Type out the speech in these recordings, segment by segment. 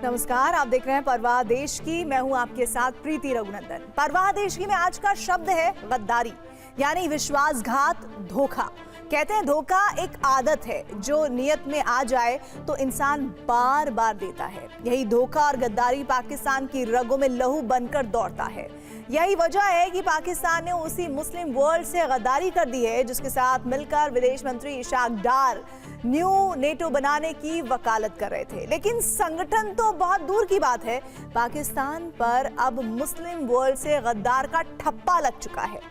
नमस्कार, आप देख रहे हैं परवाह देश की। मैं हूं आपके साथ प्रीति रघुनंदन। परवाह देश की में आज का शब्द है गद्दारी, यानी विश्वासघात, धोखा। कहते हैं धोखा एक आदत है, जो नियत में आ जाए तो इंसान बार बार देता है। यही धोखा और गद्दारी पाकिस्तान की रगों में लहू बनकर दौड़ता है। यही वजह है कि पाकिस्तान ने उसी मुस्लिम वर्ल्ड से गद्दारी कर दी है, जिसके साथ मिलकर विदेश मंत्री इशाक डार न्यू नेटो बनाने की वकालत कर रहे थे। लेकिन संगठन तो बहुत दूर की बात है, पाकिस्तान पर अब मुस्लिम वर्ल्ड से गद्दार का ठप्पा लग चुका है।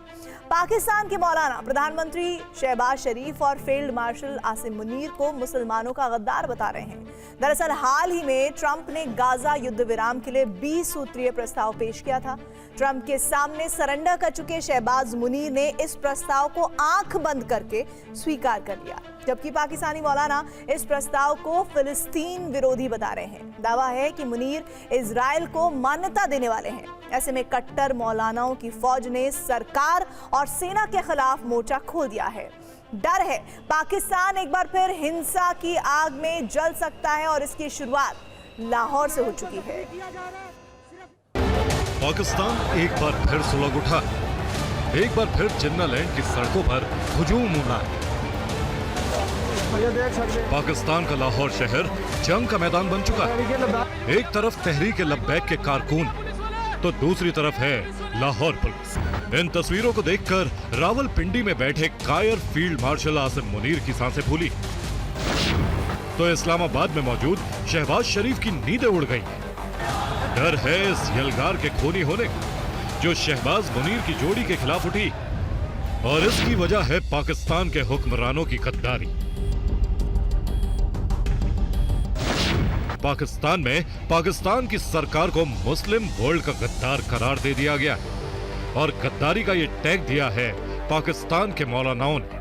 पाकिस्तान के मौलाना प्रधानमंत्री शहबाज शरीफ और फील्ड मार्शल आसिम मुनीर को मुसलमानों का गद्दार बता रहे हैं। दरअसल हाल ही में ट्रंप ने गाजा युद्ध विराम के लिए 20 सूत्रीय प्रस्ताव पेश किया था। ट्रंप के सामने सरेंडर कर चुके शहबाज मुनीर ने इस प्रस्ताव को आंख बंद करके स्वीकार कर लिया, जबकि पाकिस्तानी मौलाना इस प्रस्ताव को फिलिस्तीन विरोधी बता रहे हैं। दावा है कि मुनीर इजराइल को मान्यता देने वाले हैं। ऐसे में कट्टर मौलानाओं की फौज ने सरकार और सेना के खिलाफ मोर्चा खोल दिया है। डर है पाकिस्तान एक बार फिर हिंसा की आग में जल सकता है और इसकी शुरुआत लाहौर से हो चुकी है। पाकिस्तान एक बार फिर सुलग उठा, एक बार फिर जिन्ना लैंड की सड़कों पर हुजूम उमड़ा। पाकिस्तान का लाहौर शहर जंग का मैदान बन चुका है। एक तरफ तहरीक लब्बैक के कारकुन तो दूसरी तरफ है लाहौर पुलिस। इन तस्वीरों को देखकर रावलपिंडी में बैठे कायर फील्ड मार्शल आसिम मुनीर की सांसें फूली, तो इस्लामाबाद में मौजूद शहबाज शरीफ की नींदें उड़ गई। डर है इस यलगार के खूनी होने का, जो शहबाज मुनीर की जोड़ी के खिलाफ उठी, और इसकी वजह है पाकिस्तान के हुक्मरानों की गद्दारी। पाकिस्तान में पाकिस्तान की सरकार को मुस्लिम वर्ल्ड का गद्दार करार दे दिया गया, और गद्दारी का ये टैग दिया है पाकिस्तान के मौलानाओं ने।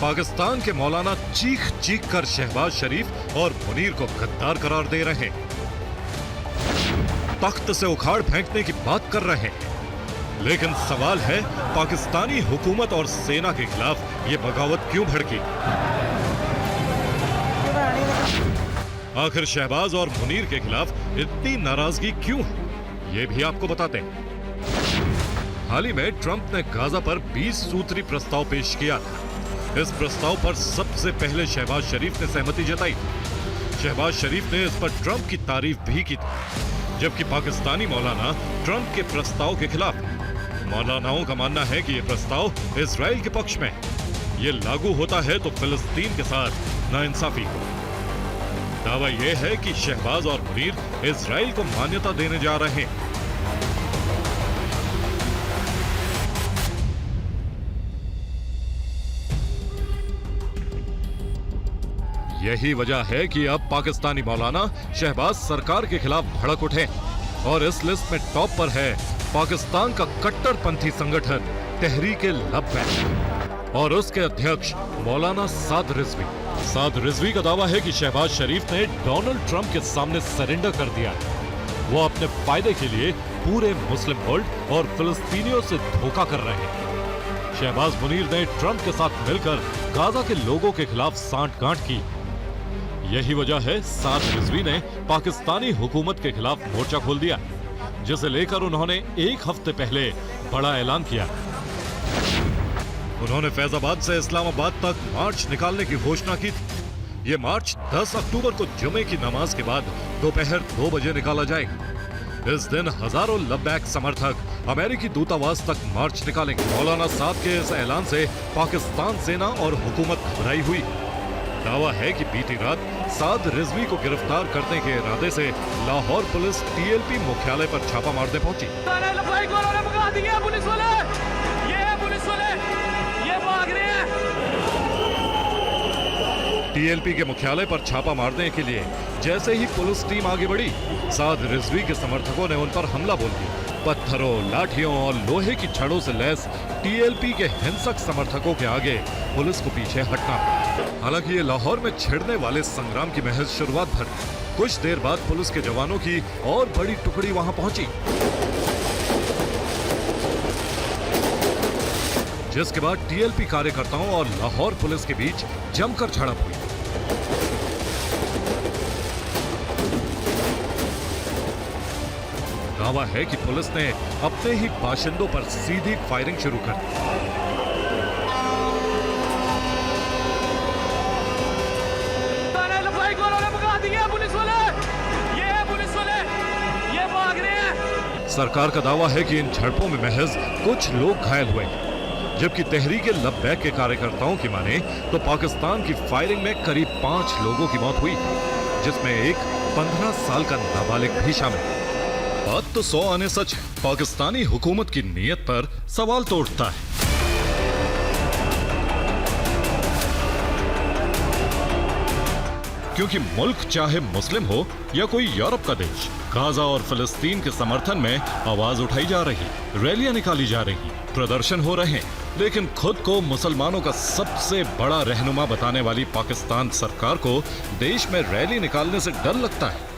पाकिस्तान के मौलाना चीख चीख कर शहबाज शरीफ और मुनीर को गद्दार करार दे रहे हैं, तख्त से उखाड़ फेंकने की बात कर रहे हैं। लेकिन सवाल है, पाकिस्तानी हुकूमत और सेना के खिलाफ ये बगावत क्यों भड़की? आखिर शहबाज और मुनीर के खिलाफ इतनी नाराजगी क्यों है, ये भी आपको बताते हैं। हाल ही में ट्रंप ने गाजा पर 20 सूत्री प्रस्ताव पेश किया था। इस प्रस्ताव पर सबसे पहले शहबाज शरीफ ने सहमति जताई थी। शहबाज शरीफ ने इस पर ट्रंप की तारीफ भी की थी, जबकि पाकिस्तानी मौलाना ट्रंप के प्रस्ताव के खिलाफ। मौलानाओं का मानना है कि यह प्रस्ताव इजराइल के पक्ष में है। ये लागू होता है तो फिलिस्तीन के साथ नाइंसाफी हो। दावा यह है कि शहबाज और मुनीर इजराइल को मान्यता देने जा रहे हैं। यही वजह है कि अब पाकिस्तानी मौलाना शहबाज सरकार के खिलाफ भड़क उठे, और इस लिस्ट में टॉप पर है पाकिस्तान का कट्टरपंथी संगठन तहरीक लब्बैक और उसके अध्यक्ष मौलाना साद रिजवी। साद रिजवी का दावा है कि शहबाज शरीफ ने डोनाल्ड ट्रंप के सामने सरेंडर कर दिया है। वो अपने फायदे के लिए पूरे मुस्लिम वर्ल्ड और फिलिस्तीनियों से धोखा कर रहे हैं। शहबाज मुनीर ने ट्रंप के साथ मिलकर गाजा के लोगों के खिलाफ सांठगांठ की। यही वजह है साद रिजवी ने पाकिस्तानी हुकूमत के खिलाफ मोर्चा खोल दिया, जिसे लेकर उन्होंने एक हफ्ते पहले बड़ा ऐलान किया। उन्होंने फैजाबाद से इस्लामाबाद तक मार्च निकालने की घोषणा की थी। ये मार्च 10 अक्टूबर को जुमे की नमाज के बाद दोपहर 2 बजे निकाला जाएगा। इस दिन हजारों लब्बैक समर्थक अमेरिकी दूतावास तक मार्च निकालेंगे। मौलाना साद के इस ऐलान से पाकिस्तान सेना और हुकूमत घबराई हुई। दावा है कि बीती रात साद रिजवी को गिरफ्तार करने के इरादे से लाहौर पुलिस टीएलपी मुख्यालय पर छापा मारने पहुंची। टीएलपी के मुख्यालय पर छापा मारने के लिए जैसे ही पुलिस टीम आगे बढ़ी, साद रिजवी के समर्थकों ने उन पर हमला बोल दिया। पत्थरों, लाठियों और लोहे की छड़ों से लैस टीएलपी के हिंसक समर्थकों के आगे पुलिस को पीछे हटना पड़ा। हालांकि ये लाहौर में छिड़ने वाले संग्राम की महज शुरुआत भर। कुछ देर बाद पुलिस के जवानों की और बड़ी टुकड़ी वहां पहुंची, जिसके बाद टीएलपी कार्यकर्ताओं और लाहौर पुलिस के बीच जमकर झड़प हुई। दावा है कि पुलिस ने अपने ही बाशिंदों पर सीधी फायरिंग शुरू कर दी। सरकार का दावा है कि इन झड़पों में महज कुछ लोग घायल हुए, जबकि तहरीक लब्बैक के कार्यकर्ताओं की माने तो पाकिस्तान की फायरिंग में करीब 5 लोगों की मौत हुई, जिसमें एक 15 साल का नाबालिग भी शामिल। बात तो 100 आने सच है, पाकिस्तानी हुकूमत की नीयत पर सवाल तो उठता है। क्योंकि मुल्क चाहे मुस्लिम हो या कोई यूरोप का देश, गाजा और फिलिस्तीन के समर्थन में आवाज उठाई जा रही, रैलियां निकाली जा रही, प्रदर्शन हो रहे हैं, लेकिन खुद को मुसलमानों का सबसे बड़ा रहनुमा बताने वाली पाकिस्तान सरकार को देश में रैली निकालने से डर लगता है।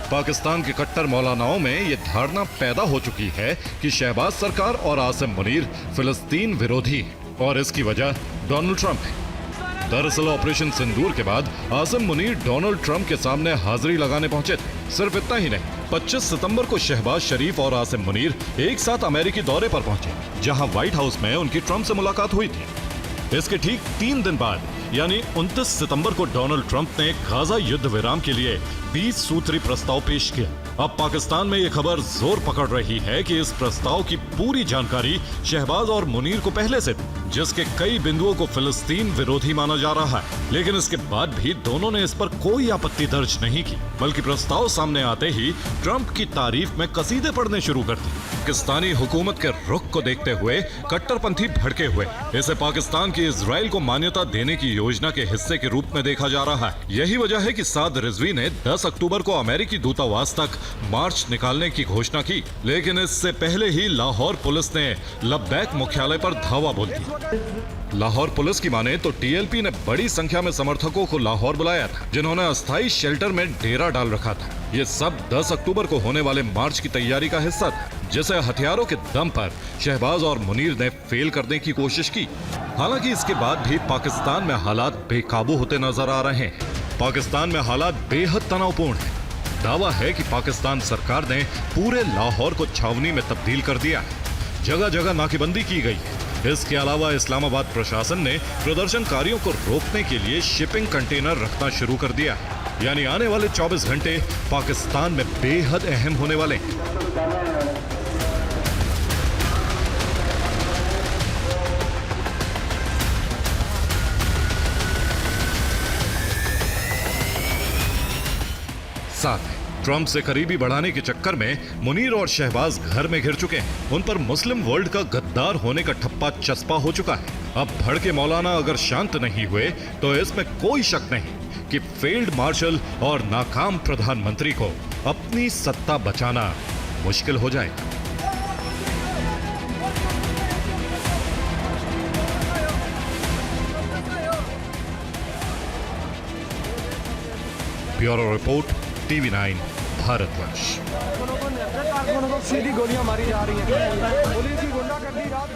पाकिस्तान के कट्टर मौलानाओं में यह धारणा पैदा हो चुकी है कि शहबाज सरकार और आसिम मुनीर फिलिस्तीन विरोधी हैं और इसकी वजह डोनाल्ड ट्रंप है। दरअसल ऑपरेशन सिंदूर के बाद आसिम मुनीर डोनाल्ड ट्रंप के सामने हाजिरी लगाने पहुंचे थे। सिर्फ इतना ही नहीं, 25 सितंबर को शहबाज शरीफ और आसिम मुनीर एक साथ अमेरिकी दौरे पर पहुंचे, जहां व्हाइट हाउस में उनकी ट्रंप से मुलाकात हुई थी। इसके ठीक 3 दिन बाद यानी 29 सितंबर को डोनाल्ड ट्रंप ने गाजा युद्ध विराम के लिए 20 सूत्री प्रस्ताव पेश किया। अब पाकिस्तान में यह खबर जोर पकड़ रही है कि इस प्रस्ताव की पूरी जानकारी शहबाज और मुनीर को पहले से थी, जिसके कई बिंदुओं को फिलिस्तीन विरोधी माना जा रहा है। लेकिन इसके बाद भी दोनों ने इस पर कोई आपत्ति दर्ज नहीं की, बल्कि प्रस्ताव सामने आते ही ट्रंप की तारीफ में कसीदे पढ़ने शुरू कर दी। पाकिस्तानी हुकूमत के रुख को देखते हुए कट्टरपंथी भड़के हुए इसे पाकिस्तान की इजराइल को मान्यता देने की योजना के हिस्से के रूप में देखा जा रहा है। यही वजह है कि साद रिजवी ने 10 अक्टूबर को अमेरिकी दूतावास तक मार्च निकालने की घोषणा की, लेकिन इससे पहले ही लाहौर पुलिस ने लब्बैक मुख्यालय पर धावा बोल दी। लाहौर पुलिस की माने तो टीएलपी ने बड़ी संख्या में समर्थकों को लाहौर बुलाया था, जिन्होंने अस्थायी शेल्टर में डेरा डाल रखा था। ये सब 10 अक्टूबर को होने वाले मार्च की तैयारी का हिस्सा था, जिसे हथियारों के दम पर शहबाज और मुनीर ने फेल करने की कोशिश की। हालांकि इसके बाद भी पाकिस्तान में हालात बेकाबू होते नजर आ रहे हैं। पाकिस्तान में हालात बेहद तनावपूर्ण हैं। दावा है कि पाकिस्तान सरकार ने पूरे लाहौर को छावनी में तब्दील कर दिया है। जगह जगह नाकेबंदी की गई है। इसके अलावा इस्लामाबाद प्रशासन ने प्रदर्शनकारियों को रोकने के लिए शिपिंग कंटेनर रखना शुरू कर दिया है। यानी आने वाले 24 घंटे पाकिस्तान में बेहद अहम होने वाले हैं। साथ है ट्रंप से करीबी बढ़ाने के चक्कर में मुनीर और शहबाज घर में घिर चुके हैं। उन पर मुस्लिम वर्ल्ड का गद्दार होने का ठप्पा चस्पा हो चुका है। अब भड़के मौलाना अगर शांत नहीं हुए तो इसमें कोई शक नहीं कि फील्ड मार्शल और नाकाम प्रधानमंत्री को अपनी सत्ता बचाना मुश्किल हो जाएगा। Bureau report, TV9 Bharatvarsh. सीधी गोलियां मारी जा रही हैं। पुलिस की गुंडागर्दी रात